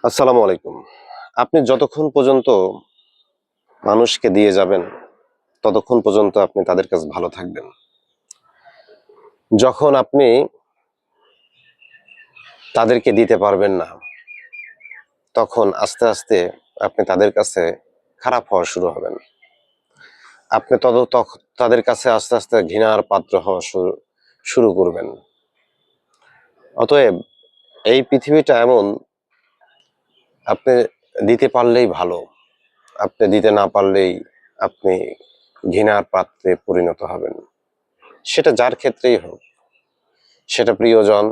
আসসালামু আলাইকুম। আপনি যতক্ষণ পর্যন্ত মানুষকে দিয়ে যাবেন, ততক্ষণ পর্যন্ত আপনি তাদের কাছে ভালো থাকবেন। যখন আপনি তাদেরকে দিতে পারবেন না, তখন আস্তে, আস্তে আপনি তাদের কাছে খারাপ হওয়া শুরু হবেন। আপনি তাদের কাছে আস্তে, আস্তে ঘৃণার পাত্র হওয়া শুরু করবেন। অতএব এই পৃথিবীটা এমন, আপনি দিতে পারলেই ভালো। আপনি দিতে না পারলেই আপনি ঘৃণার পাত্রে পরিণত হবেন। সেটা যার ক্ষেত্রেই হোক। সেটা প্রিয়জন,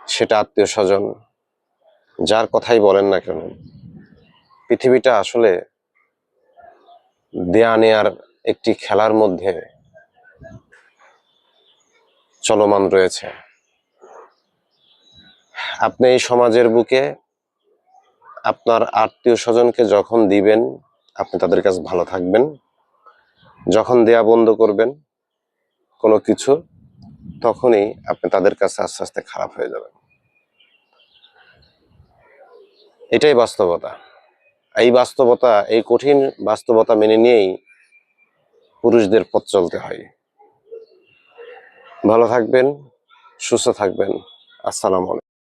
সেটা আত্মীয়স্বজন, যার কথাই বলেন না কেন, পৃথিবীটা আসলে দেয়া নেয়ার একটি খেলার মধ্যে চলমান রয়েছে। আপনি এই সমাজের বুকে আপনার আত্মীয়স্বজনকে যখন দিবেন, আপনি তাদের কাছে ভালো থাকবেন। যখন দেয়া বন্ধ করবেন কোনো কিছু, তখনই আপনি তাদের কাছে আস্তে, আস্তে খারাপ হয়ে যাবেন। এটাই বাস্তবতা। এই কঠিন বাস্তবতা মেনে নিয়েই পুরুষদের পথ চলতে হয়। ভালো থাকবেন, সুস্থ থাকবেন। আসসালামু আলাইকুম।